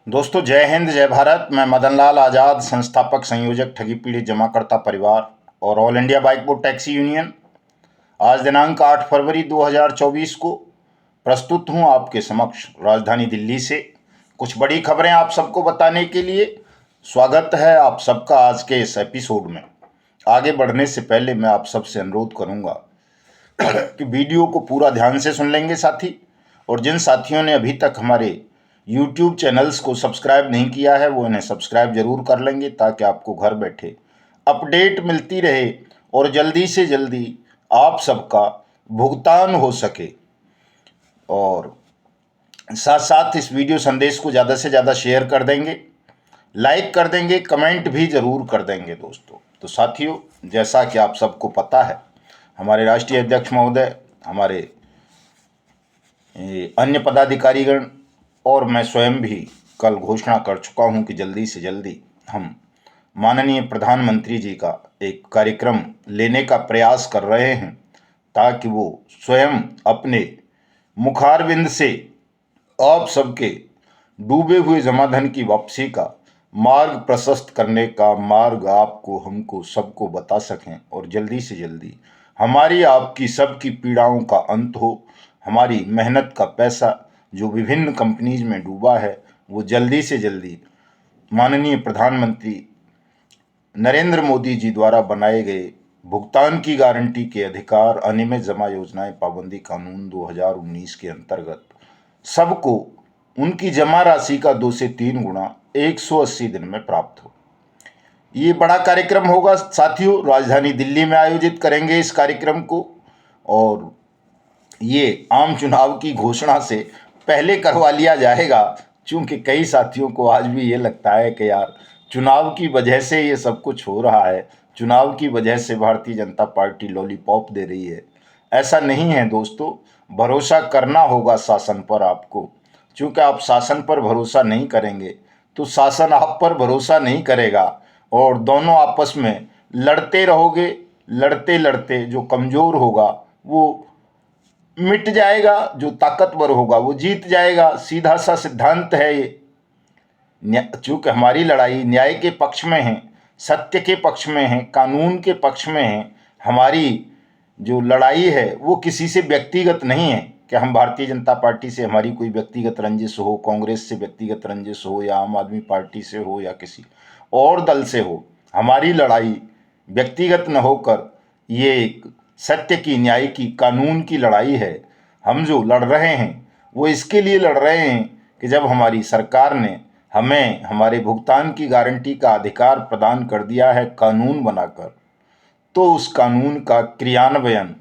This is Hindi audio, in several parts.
दोस्तों, जय हिंद जय भारत। मैं मदन लाल आज़ाद, संस्थापक संयोजक ठगी पीड़ित जमाकर्ता परिवार और all India bike board taxi union, आज दिनांक 8 फरवरी 2024 को प्रस्तुत हूं आपके समक्ष राजधानी दिल्ली से कुछ बड़ी खबरें आप सबको बताने के लिए। स्वागत है आप सबका आज के इस एपिसोड में। आगे बढ़ने से पहले मैं आप सबसे अनुरोध करूंगा कि वीडियो को पूरा ध्यान से सुन लेंगे साथी, और जिन साथियों ने अभी तक हमारे YouTube चैनल्स को सब्सक्राइब नहीं किया है वो इन्हें सब्सक्राइब जरूर कर लेंगे, ताकि आपको घर बैठे अपडेट मिलती रहे और जल्दी से जल्दी आप सबका भुगतान हो सके। और साथ साथ इस वीडियो संदेश को ज़्यादा से ज़्यादा शेयर कर देंगे, लाइक कर देंगे, कमेंट भी ज़रूर कर देंगे दोस्तों। तो साथियों, जैसा कि आप सबको पता है, हमारे राष्ट्रीय अध्यक्ष महोदय, हमारे अन्य पदाधिकारीगण और मैं स्वयं भी कल घोषणा कर चुका हूं कि जल्दी से जल्दी हम माननीय प्रधानमंत्री जी का एक कार्यक्रम लेने का प्रयास कर रहे हैं, ताकि वो स्वयं अपने मुखारविंद से आप सबके डूबे हुए जमाधन की वापसी का मार्ग प्रशस्त करने का मार्ग आपको, हमको, सबको बता सकें और जल्दी से जल्दी हमारी आपकी सबकी पीड़ाओं का अंत हो। हमारी मेहनत का पैसा जो विभिन्न कंपनीज में डूबा है वो जल्दी से जल्दी माननीय प्रधानमंत्री नरेंद्र मोदी जी द्वारा बनाए गए भुगतान की गारंटी के अधिकार अनियमित जमा योजनाएं पाबंदी कानून 2019 के अंतर्गत सबको उनकी जमा राशि का 2 से 3 गुना 180 दिन में प्राप्त हो। ये बड़ा कार्यक्रम होगा साथियों, राजधानी दिल्ली में आयोजित करेंगे इस कार्यक्रम को, और ये आम चुनाव की घोषणा से पहले करवा लिया जाएगा, क्योंकि कई साथियों को आज भी ये लगता है कि यार चुनाव की वजह से ये सब कुछ हो रहा है, चुनाव की वजह से भारतीय जनता पार्टी लॉलीपॉप दे रही है। ऐसा नहीं है दोस्तों, भरोसा करना होगा शासन पर आपको, क्योंकि आप शासन पर भरोसा नहीं करेंगे तो शासन आप पर भरोसा नहीं करेगा, और दोनों आपस में लड़ते रहोगे। लड़ते लड़ते जो कमज़ोर होगा वो मिट जाएगा, जो ताकतवर होगा वो जीत जाएगा। सीधा सा सिद्धांत है ये। चूँकि हमारी लड़ाई न्याय के पक्ष में है, सत्य के पक्ष में है, कानून के पक्ष में है। हमारी जो लड़ाई है वो किसी से व्यक्तिगत नहीं है कि हम भारतीय जनता पार्टी से हमारी कोई व्यक्तिगत रंजिश हो, कांग्रेस से व्यक्तिगत रंजिश हो, या आम आदमी पार्टी से हो, या किसी और दल से हो। हमारी लड़ाई व्यक्तिगत न होकर ये एक सत्य की, न्याय की, कानून की लड़ाई है। हम जो लड़ रहे हैं वो इसके लिए लड़ रहे हैं कि जब हमारी सरकार ने हमें हमारे भुगतान की गारंटी का अधिकार प्रदान कर दिया है कानून बनाकर, तो उस कानून का क्रियान्वयन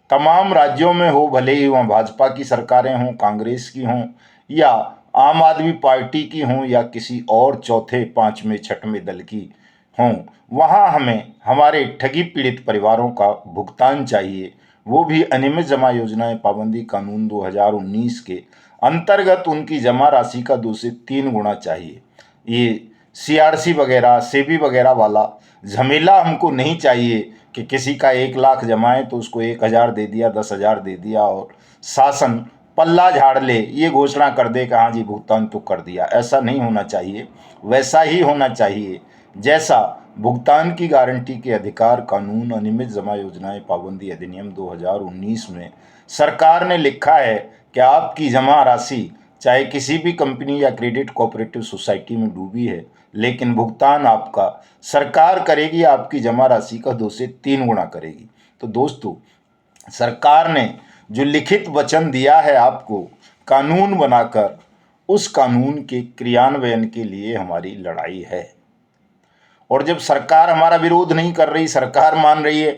तमाम राज्यों में हो, भले ही वहाँ भाजपा की सरकारें हों, कांग्रेस की हों, या आम आदमी पार्टी की हों, या किसी और चौथे, पांचवें, छठवें दल की हों, वहाँ हमें हमारे ठगी पीड़ित परिवारों का भुगतान चाहिए, वो भी अनियमित जमा योजनाएं पाबंदी कानून 2019 के अंतर्गत उनकी जमा राशि का 2 से 3 गुना चाहिए। ये सीआरसी वगैरह, सेबी वगैरह वाला झमेला हमको नहीं चाहिए कि किसी का 1 लाख जमाए तो उसको 1,000 दे दिया, 10,000 दे दिया और शासन पल्ला झाड़ ले, ये घोषणा कर दे कि हाँ जी भुगतान तो कर दिया। ऐसा नहीं होना चाहिए। वैसा ही होना चाहिए जैसा भुगतान की गारंटी के अधिकार कानून अनियमित जमा योजनाएं पाबंदी अधिनियम 2019 में सरकार ने लिखा है कि आपकी जमा राशि चाहे किसी भी कंपनी या क्रेडिट कोऑपरेटिव सोसाइटी में डूबी है, लेकिन भुगतान आपका सरकार करेगी, आपकी जमा राशि का 2 से 3 गुना करेगी। तो दोस्तों, सरकार ने जो लिखित वचन दिया है आपको कानून बनाकर, उस कानून के क्रियान्वयन के लिए हमारी लड़ाई है। और जब सरकार हमारा विरोध नहीं कर रही, सरकार मान रही है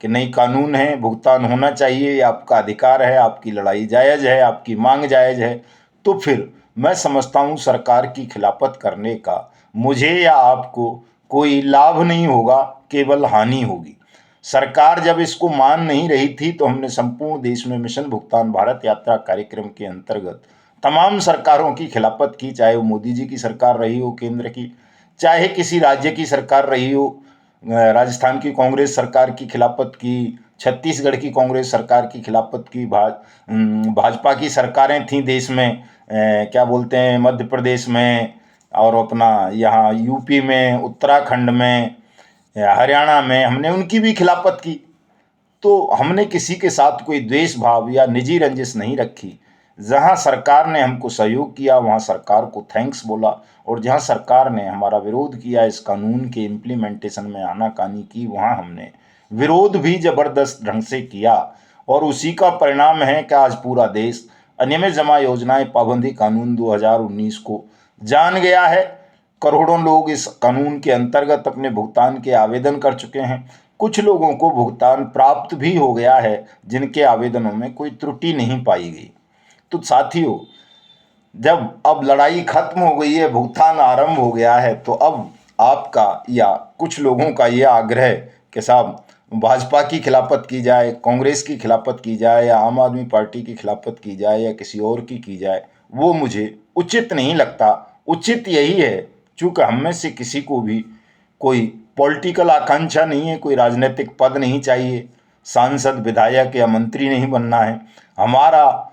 कि नहीं कानून है, भुगतान होना चाहिए, ये आपका अधिकार है, आपकी लड़ाई जायज़ है, आपकी मांग जायज़ है, तो फिर मैं समझता हूँ सरकार की खिलाफत करने का मुझे या आपको कोई लाभ नहीं होगा, केवल हानि होगी। सरकार जब इसको मान नहीं रही थी तो हमने संपूर्ण देश में मिशन भुगतान भारत यात्रा कार्यक्रम के अंतर्गत तमाम सरकारों की खिलाफत की, चाहे वो मोदी जी की सरकार रही हो केंद्र की, चाहे किसी राज्य की सरकार रही हो। राजस्थान की कांग्रेस सरकार की खिलाफत की, छत्तीसगढ़ की कांग्रेस सरकार की खिलाफत की, भाजपा की सरकारें थीं देश में, क्या बोलते हैं, मध्य प्रदेश में, और अपना यहाँ यूपी में, उत्तराखंड में या हरियाणा में हमने उनकी भी खिलाफत की। तो हमने किसी के साथ कोई द्वेष भाव या निजी रंजिश नहीं रखी। जहां सरकार ने हमको सहयोग किया वहां सरकार को थैंक्स बोला, और जहां सरकार ने हमारा विरोध किया, इस कानून के इम्प्लीमेंटेशन में आनाकानी की, वहां हमने विरोध भी जबरदस्त ढंग से किया। और उसी का परिणाम है कि आज पूरा देश अनियमित जमा योजनाएं पाबंदी कानून 2019 को जान गया है। करोड़ों लोग इस कानून के अंतर्गत अपने भुगतान के आवेदन कर चुके हैं। कुछ लोगों को भुगतान प्राप्त भी हो गया है जिनके आवेदनों में कोई त्रुटि नहीं पाई गई। तो साथियों, जब अब लड़ाई खत्म हो गई है, भुगतान आरंभ हो गया है, तो अब आपका या कुछ लोगों का ये आग्रह कि साहब भाजपा की खिलाफत की जाए, कांग्रेस की खिलाफत की जाए, या आम आदमी पार्टी की खिलाफत की जाए, या किसी और की जाए, वो मुझे उचित नहीं लगता। उचित यही है, चूँकि हम में से किसी को भी कोई पॉलिटिकल आकांक्षा नहीं है, कोई राजनीतिक पद नहीं चाहिए, सांसद, विधायक या मंत्री नहीं बनना है। हमारा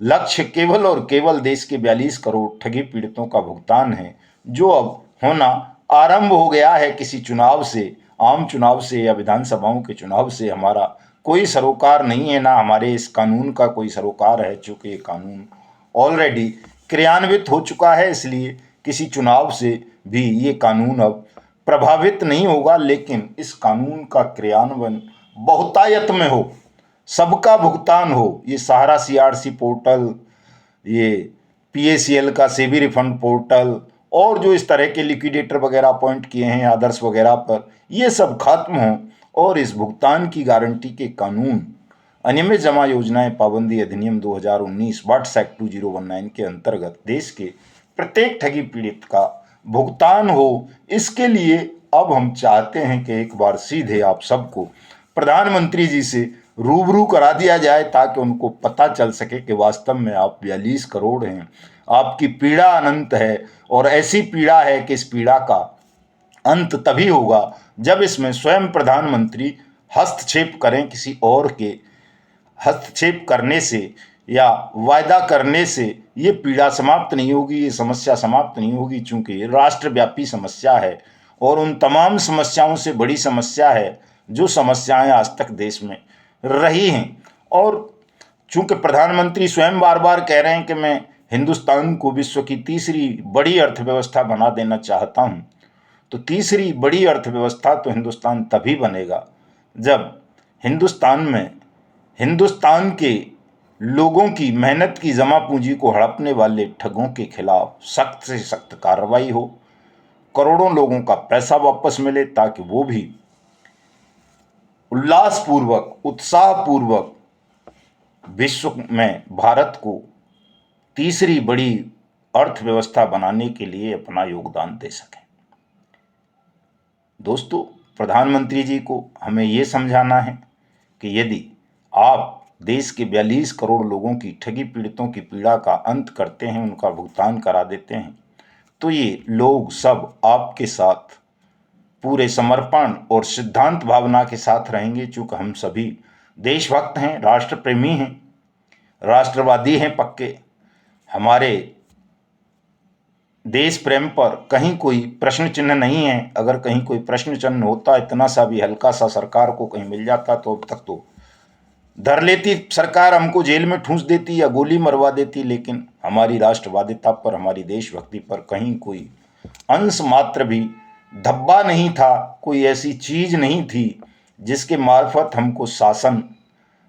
लक्ष्य केवल और केवल देश के 42 करोड़ ठगी पीड़ितों का भुगतान है, जो अब होना आरंभ हो गया है। किसी चुनाव से, आम चुनाव से या विधानसभाओं के चुनाव से हमारा कोई सरोकार नहीं है, ना हमारे इस कानून का कोई सरोकार है, चूँकि ये कानून ऑलरेडी क्रियान्वित हो चुका है। इसलिए किसी चुनाव से भी ये कानून अब प्रभावित नहीं होगा, लेकिन इस कानून का क्रियान्वयन बहुतायत में हो, सबका भुगतान हो। ये सहारा सीआरसी पोर्टल, ये पीएसीएल का सेबी रिफंड पोर्टल, और जो इस तरह के लिक्विडेटर वगैरह अपॉइंट किए हैं आदर्श वगैरह पर, ये सब खत्म हों, और इस भुगतान की गारंटी के कानून अनियमित जमा योजनाएं पाबंदी अधिनियम 2019 वाट्स एक्ट 2019 के अंतर्गत देश के प्रत्येक ठगी पीड़ित का भुगतान हो। इसके लिए अब हम चाहते हैं कि एक बार सीधे आप सबको प्रधानमंत्री जी से रूबरू करा दिया जाए, ताकि उनको पता चल सके कि वास्तव में आप 42 करोड़ हैं, आपकी पीड़ा अनंत है, और ऐसी पीड़ा है कि इस पीड़ा का अंत तभी होगा जब इसमें स्वयं प्रधानमंत्री हस्तक्षेप करें। किसी और के हस्तक्षेप करने से या वायदा करने से ये पीड़ा समाप्त नहीं होगी, ये समस्या समाप्त नहीं होगी, चूँकि ये राष्ट्रव्यापी समस्या है, और उन तमाम समस्याओं से बड़ी समस्या है जो समस्याएं आज तक देश में रही हैं। और चूँकि प्रधानमंत्री स्वयं बार बार कह रहे हैं कि मैं हिंदुस्तान को विश्व की तीसरी बड़ी अर्थव्यवस्था बना देना चाहता हूँ, तो तीसरी बड़ी अर्थव्यवस्था तो हिंदुस्तान तभी बनेगा जब हिंदुस्तान के लोगों की मेहनत की जमा पूंजी को हड़पने वाले ठगों के खिलाफ सख्त से सख्त कार्रवाई हो, करोड़ों लोगों का पैसा वापस मिले, ताकि वो भी उल्लासपूर्वक, उत्साहपूर्वक विश्व में भारत को तीसरी बड़ी अर्थव्यवस्था बनाने के लिए अपना योगदान दे सकें। दोस्तों, प्रधानमंत्री जी को हमें ये समझाना है कि यदि आप देश के 42 करोड़ लोगों की ठगी पीड़ितों की पीड़ा का अंत करते हैं, उनका भुगतान करा देते हैं, तो ये लोग सब आपके साथ पूरे समर्पण और सिद्धांत भावना के साथ रहेंगे। चूँकि हम सभी देशभक्त हैं, राष्ट्र प्रेमी हैं, राष्ट्रवादी हैं पक्के। हमारे देश प्रेम पर कहीं कोई प्रश्न चिन्ह नहीं है। अगर कहीं कोई प्रश्न चिन्ह होता, इतना सा भी हल्का सा सरकार को कहीं मिल जाता, तो अब तक तो धर लेती सरकार, हमको जेल में ठूंस देती या गोली मरवा देती। लेकिन हमारी राष्ट्रवादिता पर, हमारी देशभक्ति पर कहीं कोई अंश मात्र भी धब्बा नहीं था, कोई ऐसी चीज नहीं थी जिसके मार्फत हमको शासन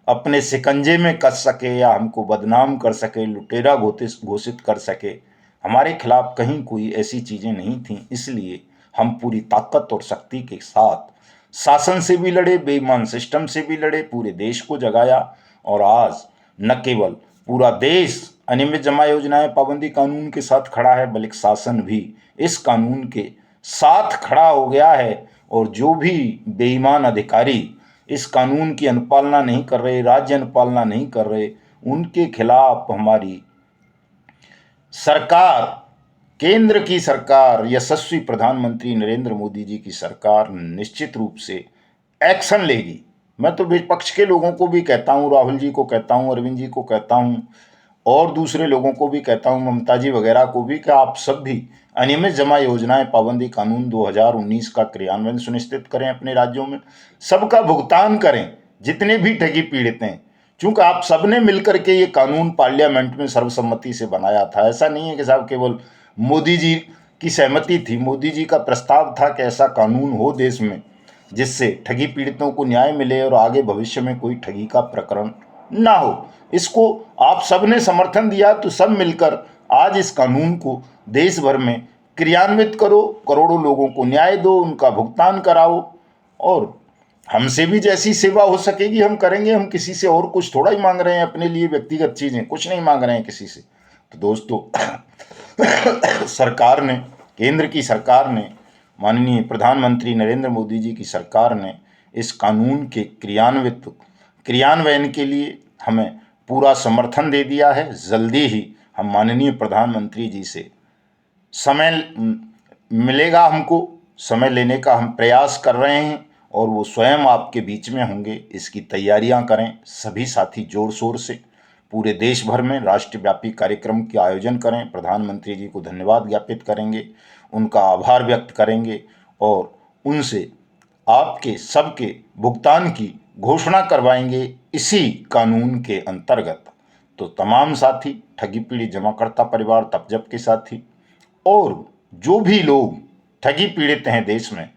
अपने शिकंजे में कस सके या हमको बदनाम कर सके, लुटेरा घोषित कर सके। हमारे खिलाफ कहीं कोई ऐसी चीज़ें नहीं थीं। इसलिए हम पूरी ताकत और शक्ति के साथ शासन से भी लड़े, बेईमान सिस्टम से भी लड़े, पूरे देश को जगाया। और आज न केवल पूरा देश अनियमित जमा योजनाएं पाबंदी कानून के साथ खड़ा है, बल्कि शासन भी इस कानून के साथ खड़ा हो गया है। और जो भी बेईमान अधिकारी इस कानून की अनुपालना नहीं कर रहे, राज्य अनुपालना नहीं कर रहे, उनके खिलाफ हमारी सरकार, केंद्र की सरकार, यशस्वी प्रधानमंत्री नरेंद्र मोदी जी की सरकार निश्चित रूप से एक्शन लेगी। मैं तो विपक्ष के लोगों को भी कहता हूँ, राहुल जी को कहता हूँ, अरविंद जी को कहता हूँ, और दूसरे लोगों को भी कहता हूँ, ममता जी वगैरह को भी, कि आप सब भी अनियमित जमा योजनाएं पाबंदी कानून 2019 का क्रियान्वयन सुनिश्चित करें, अपने राज्यों में सबका भुगतान करें जितने भी ठगी पीड़ित हैं। चूंकि आप सबने मिलकर के ये कानून पार्लियामेंट में सर्वसम्मति से बनाया था, ऐसा नहीं है कि साहब केवल मोदी जी की सहमति थी। मोदी जी का प्रस्ताव था कि ऐसा कानून हो देश में जिससे ठगी पीड़ितों को न्याय मिले और आगे भविष्य में कोई ठगी का प्रकरण ना हो। इसको आप सबने समर्थन दिया, तो सब मिलकर आज इस कानून को देश भर में क्रियान्वित करो, करोड़ों लोगों को न्याय दो, उनका भुगतान कराओ, और हमसे भी जैसी सेवा हो सकेगी हम करेंगे। हम किसी से और कुछ थोड़ा ही मांग रहे हैं, अपने लिए व्यक्तिगत चीजें कुछ नहीं मांग रहे हैं किसी से। तो दोस्तों सरकार ने, केंद्र की सरकार ने, माननीय प्रधानमंत्री नरेंद्र मोदी जी की सरकार ने इस कानून के क्रियान्वयन के लिए हमें पूरा समर्थन दे दिया है। जल्दी ही हम माननीय प्रधानमंत्री जी से समय मिलेगा, हमको समय लेने का हम प्रयास कर रहे हैं और वो स्वयं आपके बीच में होंगे। इसकी तैयारियां करें सभी साथी, जोर शोर से पूरे देश भर में राष्ट्रव्यापी कार्यक्रम के आयोजन करें। प्रधानमंत्री जी को धन्यवाद ज्ञापित करेंगे, उनका आभार व्यक्त करेंगे और उनसे आपके सबके भुगतान की घोषणा करवाएंगे इसी कानून के अंतर्गत। तो तमाम साथी, ठगी पीड़ित जमाकर्ता परिवार, तपजप के साथी और जो भी लोग ठगी पीड़ित हैं देश में,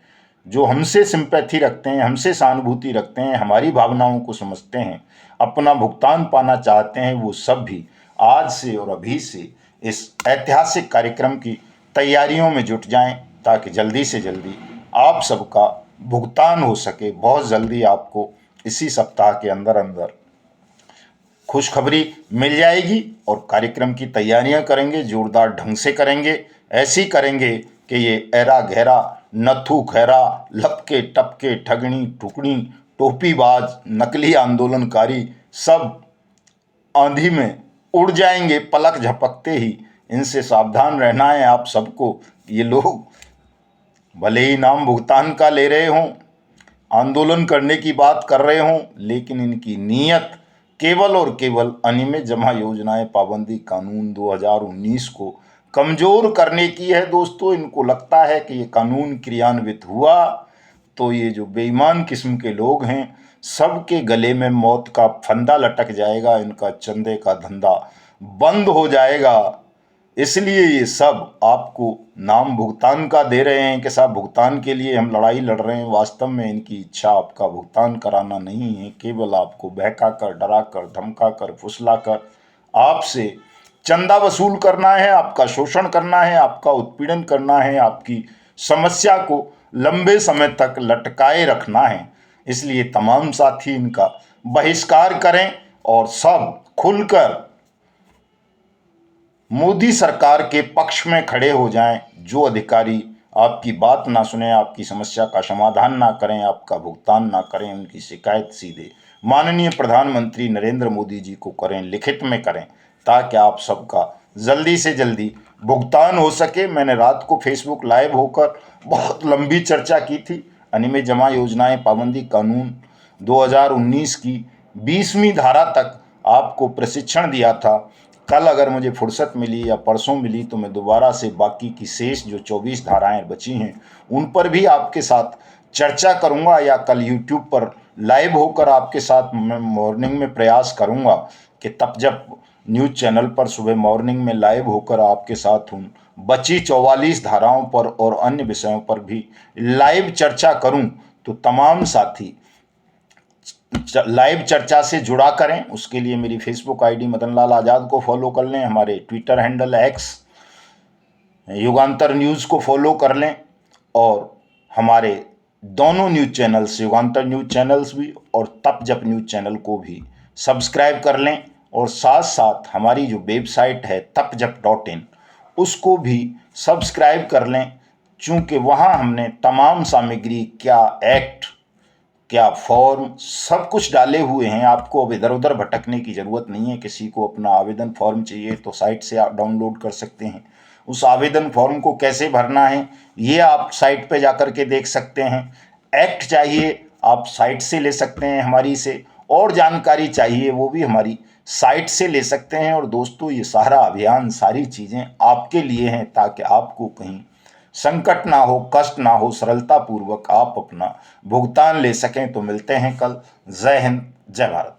जो हमसे सिंपैथी रखते हैं, हमसे सहानुभूति रखते हैं, हमारी भावनाओं को समझते हैं, अपना भुगतान पाना चाहते हैं, वो सब भी आज से और अभी से इस ऐतिहासिक कार्यक्रम की तैयारियों में जुट जाएं, ताकि जल्दी से जल्दी आप सबका भुगतान हो सके। बहुत जल्दी आपको इसी सप्ताह के अंदर अंदर खुशखबरी मिल जाएगी और कार्यक्रम की तैयारियां करेंगे, जोरदार ढंग से करेंगे। ऐसी करेंगे कि ये ऐरा गहरा, नथु खैरा, लपके टपके, ठगनी टुकड़ी, टोपीबाज, नकली आंदोलनकारी सब आंधी में उड़ जाएंगे पलक झपकते ही। इनसे सावधान रहना है आप सबको। ये लोग भले ही नाम भुगतान का ले रहे हों, आंदोलन करने की बात कर रहे हों, लेकिन इनकी नीयत केवल और केवल अनियमित जमा योजनाएं पाबंदी कानून 2019 को कमजोर करने की है। दोस्तों, इनको लगता है कि ये कानून क्रियान्वित हुआ तो ये जो बेईमान किस्म के लोग हैं सबके गले में मौत का फंदा लटक जाएगा, इनका चंदे का धंधा बंद हो जाएगा। इसलिए ये सब आपको नाम भुगतान का दे रहे हैं कि साहब भुगतान के लिए हम लड़ाई लड़ रहे हैं। वास्तव में इनकी इच्छा आपका भुगतान कराना नहीं है, केवल आपको बहका कर, डरा कर, धमका कर, फुसला कर आपसे चंदा वसूल करना है, आपका शोषण करना है, आपका उत्पीड़न करना है, आपकी समस्या को लंबे समय तक लटकाए रखना है। इसलिए तमाम साथी इनका बहिष्कार करें और सब खुलकर मोदी सरकार के पक्ष में खड़े हो जाएं। जो अधिकारी आपकी बात ना सुने, आपकी समस्या का समाधान ना करें, आपका भुगतान ना करें, उनकी शिकायत सीधे माननीय प्रधानमंत्री नरेंद्र मोदी जी को करें, लिखित में करें, ताकि आप सबका जल्दी से जल्दी भुगतान हो सके। मैंने रात को फेसबुक लाइव होकर बहुत लंबी चर्चा की थी। अनियमित जमा योजनाएं पाबंदी कानून 2019 की 20वीं धारा तक आपको प्रशिक्षण दिया था। कल अगर मुझे फुर्सत मिली या परसों मिली तो मैं दोबारा से बाकी की शेष जो 24 धाराएं बची हैं उन पर भी आपके साथ चर्चा करूंगा, या कल यूट्यूब पर लाइव होकर आपके साथ मैं मॉर्निंग में प्रयास करूंगा कि तब जब न्यूज़ चैनल पर सुबह मॉर्निंग में लाइव होकर आपके साथ उन बची 44 धाराओं पर और अन्य विषयों पर भी लाइव चर्चा करूं। तो तमाम साथी लाइव चर्चा से जुड़ा करें। उसके लिए मेरी फेसबुक आईडी मदन लाल आज़ाद को फॉलो कर लें, हमारे ट्विटर हैंडल एक्स युगांतर न्यूज़ को फॉलो कर लें और हमारे दोनों न्यूज़ चैनल्स, युगांतर न्यूज़ चैनल्स भी और तप जप न्यूज़ चैनल को भी सब्सक्राइब कर लें। और साथ साथ हमारी जो वेबसाइट है tapjap.in उसको भी सब्सक्राइब कर लें, चूँकि वहाँ हमने तमाम सामग्री, क्या एक्ट, क्या फॉर्म, सब कुछ डाले हुए हैं। आपको अब इधर उधर भटकने की ज़रूरत नहीं है। किसी को अपना आवेदन फॉर्म चाहिए तो साइट से आप डाउनलोड कर सकते हैं। उस आवेदन फॉर्म को कैसे भरना है ये आप साइट पे जाकर के देख सकते हैं। एक्ट चाहिए आप साइट से ले सकते हैं हमारी से, और जानकारी चाहिए वो भी हमारी साइट से ले सकते हैं। और दोस्तों, ये सारा अभियान, सारी चीज़ें आपके लिए हैं ताकि आपको कहीं संकट ना हो, कष्ट ना हो, सरलतापूर्वक आप अपना भुगतान ले सकें। तो मिलते हैं कल। जय हिंद, जय भारत।